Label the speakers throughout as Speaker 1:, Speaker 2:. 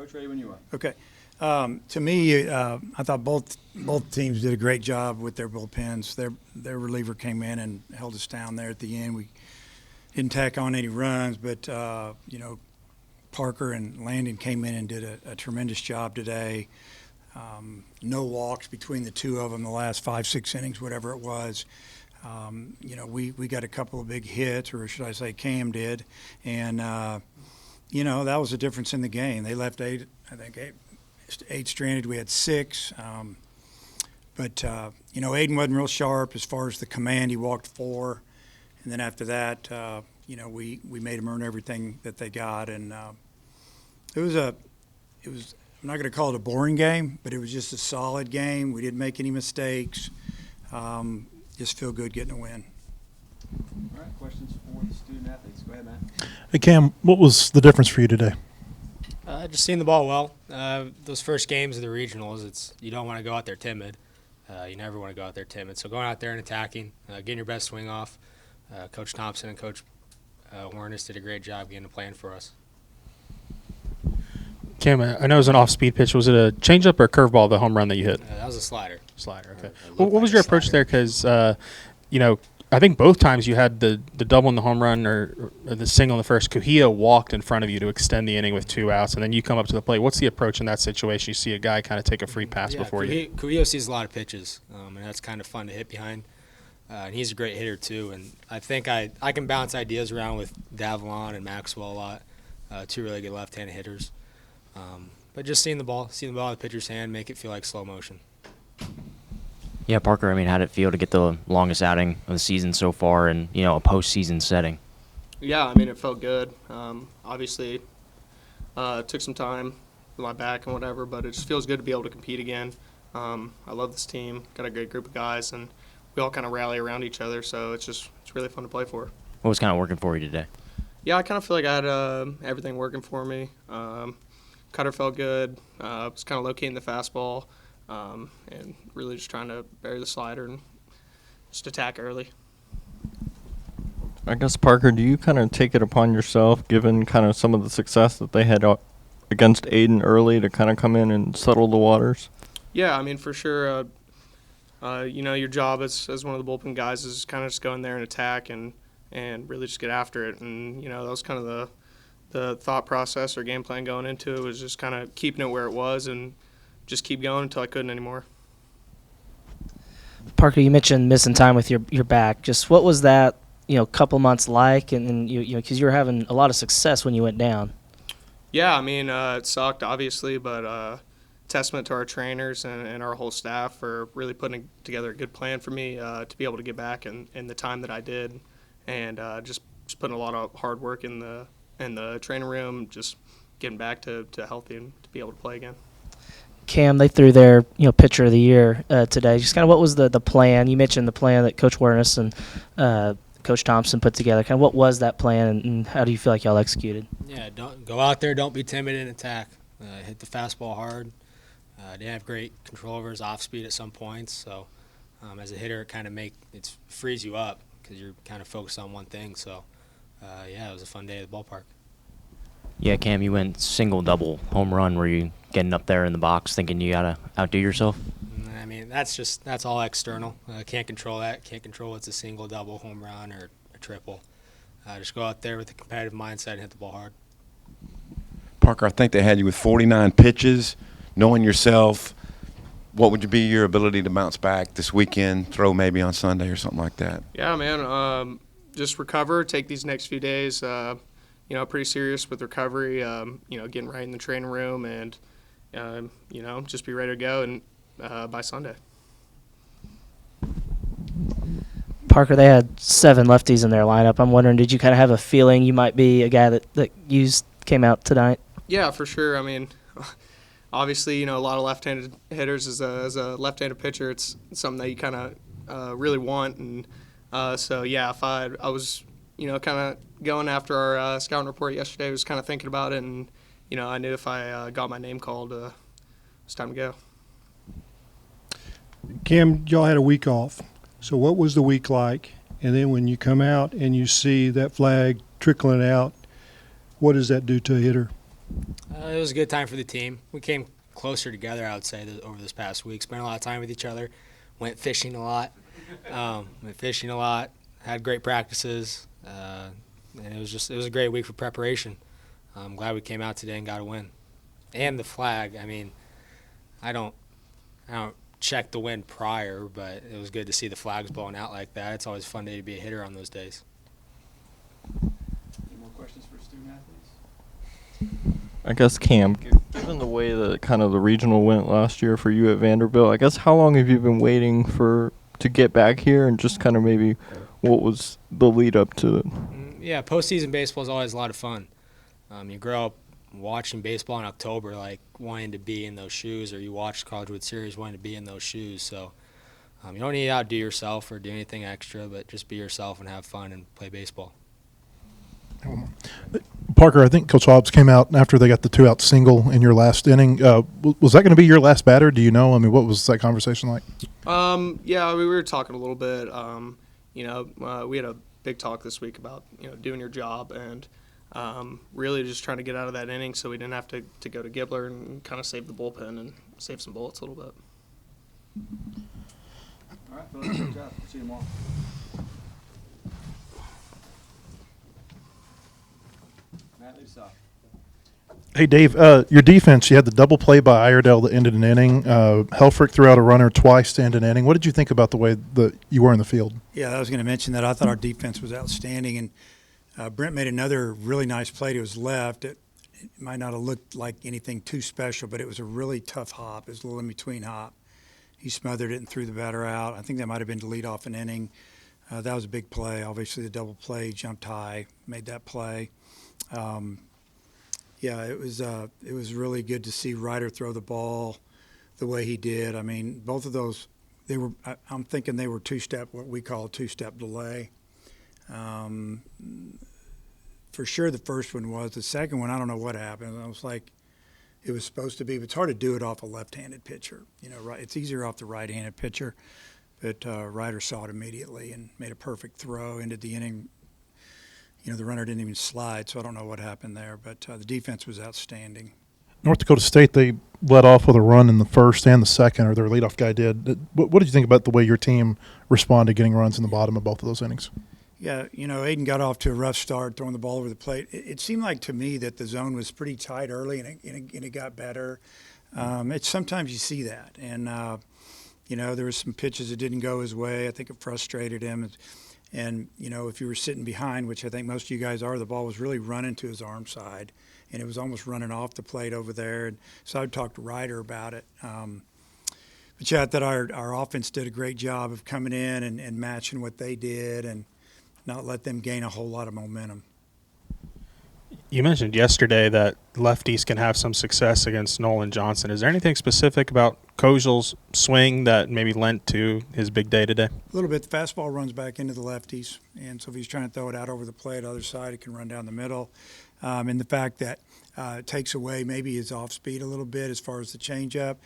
Speaker 1: Coach, ready when you are.
Speaker 2: Okay. To me, I thought both teams did a great job with their bullpens. Their reliever came in and held us down there at the end. We didn't tack on any runs, but Parker and Landon came in and did a tremendous job today. No walks between the two of them the last 5-6 innings, whatever it was. We got a couple of big hits, or should I say Cam did, and that was the difference in the game. They left eight stranded. We had 6. But Aiden wasn't real sharp as far as the command. He walked 4. And then after that, we made them earn everything that they got. And it was I'm not going to call it a boring game, but it was just a solid game. We didn't make any mistakes. Just feel good getting a win.
Speaker 1: All right, questions for the student athletes. Go ahead, Matt.
Speaker 3: Hey, Cam, what was the difference for you today?
Speaker 4: Just seeing the ball well. Those first games of the regionals, you don't want to go out there timid. You never want to go out there timid. So going out there and attacking, getting your best swing off. Coach Thompson and Coach Warnes did a great job getting a plan for us.
Speaker 5: Cam, I know it was an off-speed pitch. Was it a changeup or a curveball, the home run that you hit?
Speaker 4: That was a slider.
Speaker 5: Slider, okay.
Speaker 4: What
Speaker 5: was your approach there? Because, I think both times you had the double in the home run or the single in the first. Kuhia walked in front of you to extend the inning with 2 outs, and then you come up to the plate. What's the approach in that situation? You see a guy kind of take a free pass before you.
Speaker 4: Kuhia sees a lot of pitches, and that's kind of fun to hit behind. And he's a great hitter, too. And I think I can bounce ideas around with Davalon and Maxwell a lot, 2 really good left-handed hitters. But just seeing the ball in the pitcher's hand, make it feel like slow motion.
Speaker 6: Yeah, Parker, how'd it feel to get the longest outing of the season so far in, a postseason setting?
Speaker 7: Yeah, it felt good. Obviously, it took some time with my back and whatever, but it just feels good to be able to compete again. I love this team, got a great group of guys, and we all kind of rally around each other, so it's really fun to play for.
Speaker 6: What was kind of working for you today?
Speaker 7: Yeah, I kind of feel like I had everything working for me. Cutter felt good. Was kind of locating the fastball. And really just trying to bury the slider and just attack early.
Speaker 8: I guess, Parker, do you kind of take it upon yourself, given kind of some of the success that they had against Aiden early, to kind of come in and settle the waters?
Speaker 7: Yeah, for sure. Your job as one of the bullpen guys is kind of just go in there and attack and really just get after it. And, that was kind of the thought process or game plan going into it, was just kind of keeping it where it was and just keep going until I couldn't anymore.
Speaker 9: Parker, you mentioned missing time with your back. Just what was that, couple months like? And because you were having a lot of success when you went down.
Speaker 7: Yeah, it sucked, obviously, but testament to our trainers and our whole staff for really putting together a good plan for me to be able to get back in the time that I did, and just putting a lot of hard work in the training room, just getting back to healthy and to be able to play again.
Speaker 9: Cam, they threw their pitcher of the year today. Just kind of what was the plan? You mentioned the plan that Coach Warnes and Coach Thompson put together. Kind of what was that plan, and how do you feel like y'all executed?
Speaker 4: Yeah, don't go out there, don't be timid and attack. Hit the fastball hard. They have great control over his off speed at some points. So as a hitter, it kind of frees you up because you're kind of focused on one thing. So it was a fun day at the ballpark.
Speaker 6: Yeah, Cam, you went single, double, home run. Were you getting up there in the box thinking you got to outdo yourself?
Speaker 4: That's all external. Can't control that. Can't control it's a single, double, home run, or a triple. Just go out there with a competitive mindset and hit the ball hard.
Speaker 10: Parker, I think they had you with 49 pitches. Knowing yourself, what would be your ability to bounce back this weekend, throw maybe on Sunday or something like that?
Speaker 7: Yeah, man, just recover, take these next few days, pretty serious with recovery, getting right in the training room and, just be ready to go and by Sunday.
Speaker 9: Parker, they had 7 lefties in their lineup. I'm wondering, did you kind of have a feeling you might be a guy that came out tonight?
Speaker 7: Yeah, for sure. Obviously, a lot of left-handed hitters as a left-handed pitcher, it's something that you kind of really want. And if I was, kind of going after our scouting report yesterday, I was kind of thinking about it, and, I knew if I got my name called, it was time to go.
Speaker 3: Cam, y'all had a week off. So what was the week like? And then when you come out and you see that flag trickling out, what does that do to a hitter?
Speaker 4: It was a good time for the team. We came closer together, I would say, over this past week. Spent a lot of time with each other. Went fishing a lot. Had great practices. And it was a great week for preparation. I'm glad we came out today and got a win. And the flag, I mean, I don't check the wind prior, but it was good to see the flags blowing out like that. It's always a fun day to be a hitter on those days.
Speaker 1: Any more questions for student athletes?
Speaker 8: I guess Cam, given the way that kind of the regional went last year for you at Vanderbilt, I guess how long have you been waiting to get back here, and just kind of maybe what was the lead up to it?
Speaker 4: Yeah, postseason baseball is always a lot of fun. You grow up watching baseball in October, like wanting to be in those shoes, or you watch College World Series wanting to be in those shoes. So you don't need to outdo yourself or do anything extra, but just be yourself and have fun and play baseball.
Speaker 11: Parker, I think Coach Hobbs came out after they got the 2-out single in your last inning. Was that going to be your last batter? Do you know? I mean, what was that conversation like?
Speaker 7: Yeah, we were talking a little bit. We had a big talk this week about doing your job and really just trying to get out of that inning so we didn't have to go to Gibbler and kind of save the bullpen and save some bullets a little bit.
Speaker 1: All right, Philip, good job. See you tomorrow. Matt, lead us off.
Speaker 11: Hey, Dave, your defense, you had the double play by Iredell that ended an inning. Helfrich threw out a runner twice to end an inning. What did you think about the way that you were in the field?
Speaker 2: Yeah, I was going to mention that. I thought our defense was outstanding, and Brent made another really nice play to his left. It might not have looked like anything too special, but it was a really tough hop. It was a little in between hop. He smothered it and threw the batter out. I think that might have been to lead off an inning. That was a big play. Obviously, the double play, jumped high, made that play. Yeah, it was really good to see Ryder throw the ball the way he did. I mean, both of those, I'm thinking they were two-step, what we call a two-step delay. For sure the first one was. The second one, I don't know what happened. I was like, it was supposed to be, but it's hard to do it off a left-handed pitcher. Right? It's easier off the right-handed pitcher. But Ryder saw it immediately and made a perfect throw, ended the inning. The runner didn't even slide, so I don't know what happened there. But the defense was outstanding.
Speaker 11: North Dakota State, they led off with a run in the first and the second, or their leadoff guy did. What did you think about the way your team responded getting runs in the bottom of both of those innings?
Speaker 2: Yeah, Aiden got off to a rough start throwing the ball over the plate. It seemed like to me that the zone was pretty tight early, and it got better. Sometimes you see that. And, there were some pitches that didn't go his way. I think it frustrated him. And, if you were sitting behind, which I think most of you guys are, the ball was really running to his arm side, and it was almost running off the plate over there. And so I would talk to Ryder about it. But, yeah, I thought our offense did a great job of coming in and matching what they did and not let them gain a whole lot of momentum.
Speaker 5: You mentioned yesterday that lefties can have some success against Nolan Johnson. Is there anything specific about Kozel's swing that maybe lent to his big day today?
Speaker 2: A little bit. The fastball runs back into the lefties, and so if he's trying to throw it out over the plate, other side, it can run down the middle. And the fact that it takes away maybe his off speed a little bit as far as the changeup.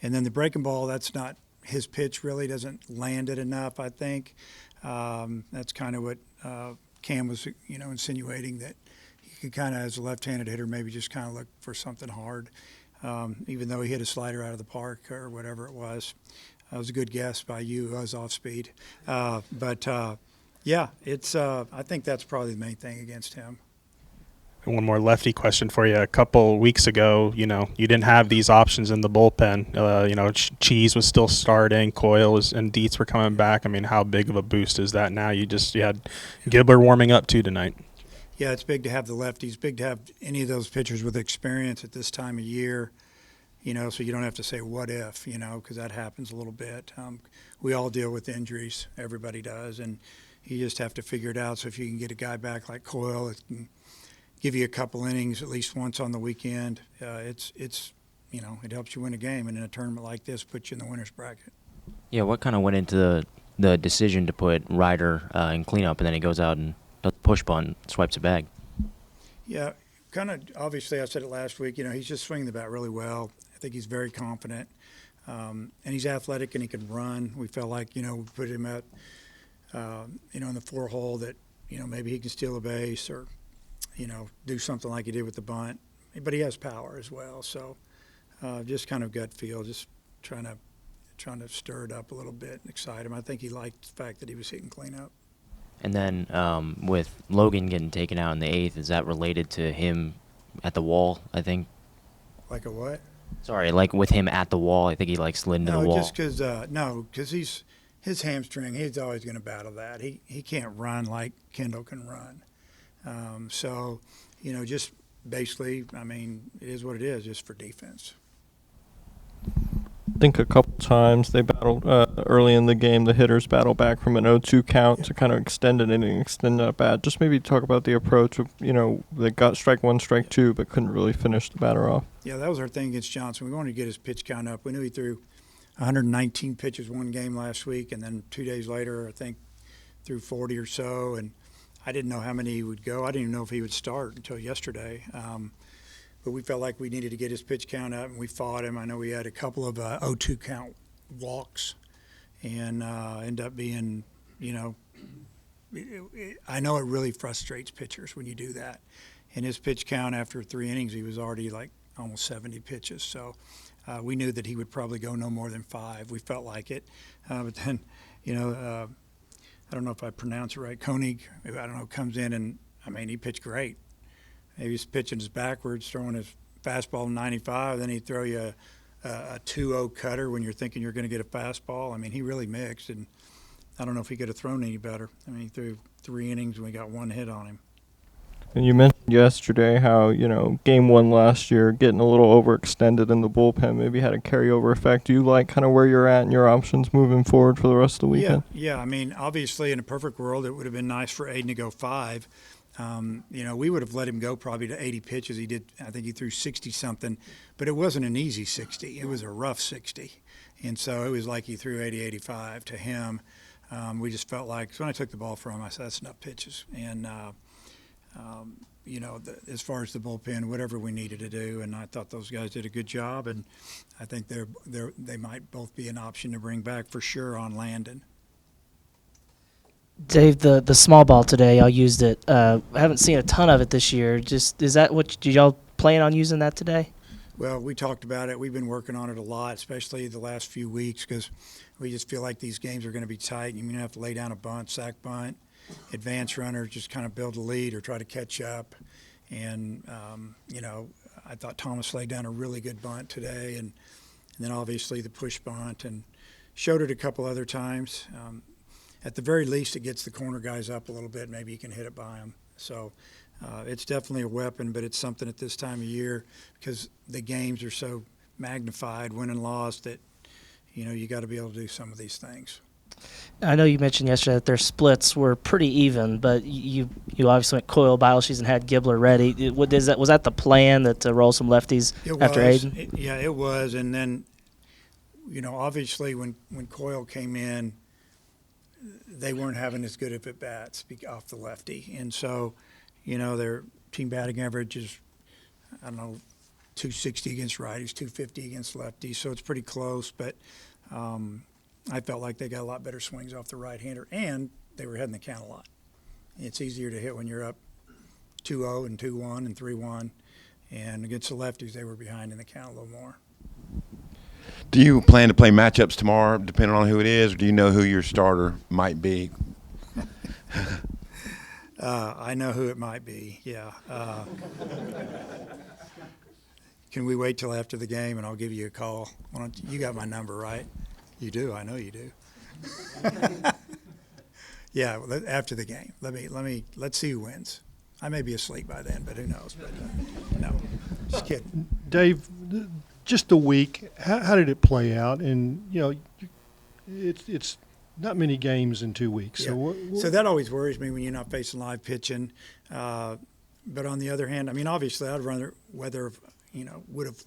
Speaker 2: And then the breaking ball, that's not his pitch, really doesn't land it enough, I think. That's kind of what Cam was, insinuating, that he could kind of, as a left-handed hitter, maybe just kind of look for something hard, even though he hit a slider out of the park or whatever it was. That was a good guess by you. I was off speed. Yeah, I think that's probably the main thing against him.
Speaker 5: One more lefty question for you. A couple weeks ago, you didn't have these options in the bullpen. Cheese was still starting, Coyle and Dietz were coming back. I mean, how big of a boost is that now? You had Gibbler warming up too tonight.
Speaker 2: Yeah, it's big to have the lefties, big to have any of those pitchers with experience at this time of year, so you don't have to say what if, because that happens a little bit. We all deal with injuries, everybody does, and you just have to figure it out. So if you can get a guy back like Coyle, it can give you a couple innings at least once on the weekend. It helps you win a game, and in a tournament like this, puts you in the winner's bracket.
Speaker 6: Yeah, what kind of went into the decision to put Ryder in cleanup, and then he goes out and does the push button, swipes it back?
Speaker 2: Yeah, kind of obviously I said it last week, he's just swinging the bat really well. I think he's very confident, and he's athletic and he can run. We felt like, we put him at, in the 4-hole that, maybe he can steal a base or, do something like he did with the bunt. but he has power as well. So just kind of gut feel, just trying to stir it up a little bit and excite him. I think he liked the fact that he was hitting cleanup.
Speaker 6: And then with Logan getting taken out in the 8th, is that related to him at the wall, I think?
Speaker 2: Like a what?
Speaker 6: Sorry, like with him at the wall, I think he like slid into the wall.
Speaker 2: Just because because his hamstring, he's always going to battle that. He can't run like Kendall can run. So, just basically, I mean, it is what it is, just for defense.
Speaker 8: I think a couple times they battled early in the game. The hitters battled back from an 0-2 count to kind of extend it and extend that bat. Just maybe talk about the approach of, they got strike one, strike two, but couldn't really finish the batter off.
Speaker 2: Yeah, that was our thing against Johnson. We wanted to get his pitch count up. We knew he threw 119 pitches one game last week, and then 2 days later, I think, threw 40 or so. And I didn't know how many he would go. I didn't even know if he would start until yesterday. But we felt like we needed to get his pitch count up, and we fought him. I know we had a couple of 0-2 count walks, and end up being, I know it really frustrates pitchers when you do that. And his pitch count after 3 innings, he was already like almost 70 pitches. So we knew that he would probably go no more than 5. We felt like it. But then, I don't know if I pronounce it right, Koenig, I don't know, comes in and, I mean, he pitched great. He was pitching his backwards, throwing his fastball 95, then he'd throw you a 2-0 cutter when you're thinking you're going to get a fastball. I mean, he really mixed, and I don't know if he could have thrown any better. I mean, he threw 3 innings and we got 1 hit on him.
Speaker 8: And you mentioned yesterday how, game 1 last year, getting a little overextended in the bullpen maybe had a carryover effect. Do you like kind of where you're at and your options moving forward for the rest of the weekend?
Speaker 2: Yeah. I mean, obviously, in a perfect world, it would have been nice for Aiden to go 5. We would have let him go probably to 80 pitches. He did, I think he threw 60-something, but it wasn't an easy 60. It was a rough 60. And so it was like he threw 80, 85 to him. We just felt like, so when I took the ball from him, I said, that's enough pitches. And, as far as the bullpen, whatever we needed to do, and I thought those guys did a good job, and I think they might both be an option to bring back for sure on Landon.
Speaker 9: Dave, the small ball today, y'all used it. I haven't seen a ton of it this year. Just is that what did y'all plan on using that today?
Speaker 2: Well, we talked about it. We've been working on it a lot, especially the last few weeks, because we just feel like these games are going to be tight. You're going to have to lay down a bunt, sack bunt, advance runner, just kind of build a lead or try to catch up. And I thought Thomas laid down a really good bunt today, and then obviously the push bunt, and showed it a couple other times. At the very least, it gets the corner guys up a little bit. Maybe you can hit it by them. So it's definitely a weapon, but it's something at this time of year because the games are so magnified, win and loss, that, you got to be able to do some of these things.
Speaker 9: I know you mentioned yesterday that their splits were pretty even, but you obviously went Coyle, Bileshe's, and had Gibbler ready. Was that the plan, that to roll some lefties after Aiden?
Speaker 2: It was. And then, obviously when Coyle came in, they weren't having as good of at-bats off the lefty. And so, their team batting average is, 260 against righties, 250 against lefties. So it's pretty close. But I felt like they got a lot better swings off the right-hander, and they were heading the count a lot. It's easier to hit when you're up 2-0 and 2-1 and 3-1. And against the lefties, they were behind in the count a little more.
Speaker 10: Do you plan to play matchups tomorrow, depending on who it is, or do you know who your starter might be?
Speaker 2: I know who it might be, yeah. Can we wait till after the game, and I'll give you a call? You got my number, right? You do. I know you do. Yeah, after the game. Let's see who wins. I may be asleep by then, but who knows? But no, just kidding.
Speaker 3: Dave, just a week, how did it play out? And, it's not many games in 2 weeks.
Speaker 2: Yeah. So that always worries me when you're not facing live pitching. But on the other hand, I mean, obviously I'd rather would have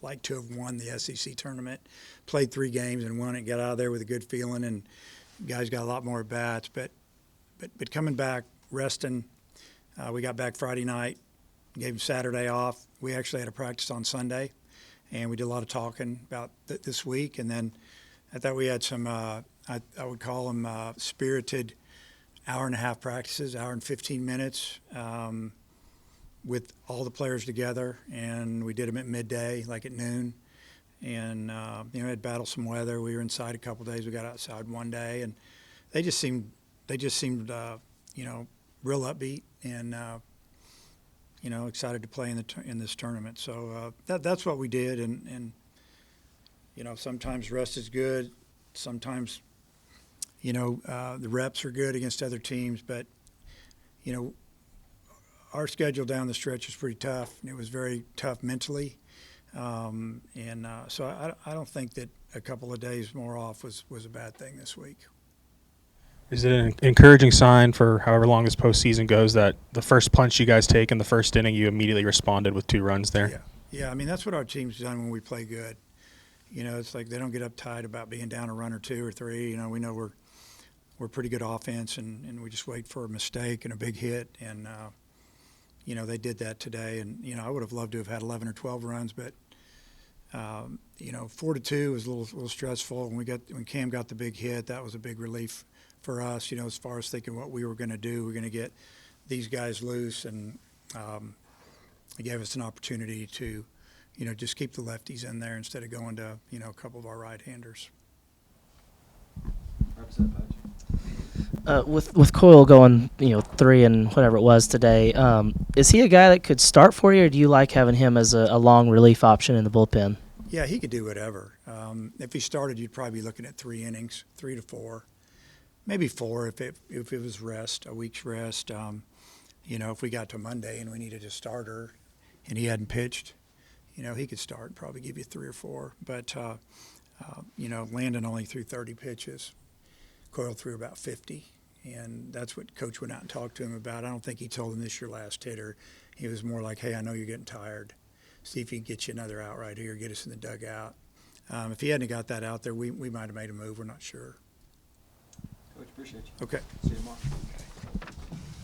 Speaker 2: liked to have won the SEC tournament, played 3 games and won it, got out of there with a good feeling, and guys got a lot more at-bats. But coming back, resting, we got back Friday night, gave Saturday off. We actually had a practice on Sunday, and we did a lot of talking about this week. And then I thought we had some, I would call them spirited hour-and-a-half practices, hour and 15 minutes. with all the players together, and we did them at midday, like at noon. And had battled some weather. We were inside a couple days. We got outside one day, and they just seemed real upbeat and excited to play in this tournament. So that's what we did, and sometimes rest is good. Sometimes the reps are good against other teams, but our schedule down the stretch was pretty tough, and it was very tough mentally. So I don't think that a couple of days more off was a bad thing this week.
Speaker 5: Is it an encouraging sign for however long this postseason goes that the first punch you guys take in the first inning, you immediately responded with 2 runs there?
Speaker 2: Yeah. I mean, that's what our team's done when we play good. It's like they don't get uptight about being down a run or 2 or 3. We know we're pretty good offense, and we just wait for a mistake and a big hit. And they did that today. And I would have loved to have had 11 or 12 runs, but 4-2 was a little stressful. When Cam got the big hit, that was a big relief for us, as far as thinking what we were going to do. We're going to get these guys loose, and it gave us an opportunity to, just keep the lefties in there instead of going to, a couple of our right-handers.
Speaker 9: With Coyle going, 3 and whatever it was today, is he a guy that could start for you, or do you like having him as a long relief option in the bullpen?
Speaker 2: Yeah, he could do whatever. If he started, you'd probably be looking at 3 innings, 3 to 4. Maybe 4 if it was rest, a week's rest. If we got to Monday and we needed a starter and he hadn't pitched, he could start, probably give you 3 or 4. But, Landon only threw 30 pitches. Coyle threw about 50, and that's what Coach went out and talked to him about. I don't think he told him this is your last hitter. He was more like, hey, I know you're getting tired. See if he can get you another out right here, get us in the dugout. If he hadn't got that out there, we might have made a move. We're not sure.
Speaker 1: Coach, appreciate you.
Speaker 2: Okay.
Speaker 1: See you tomorrow.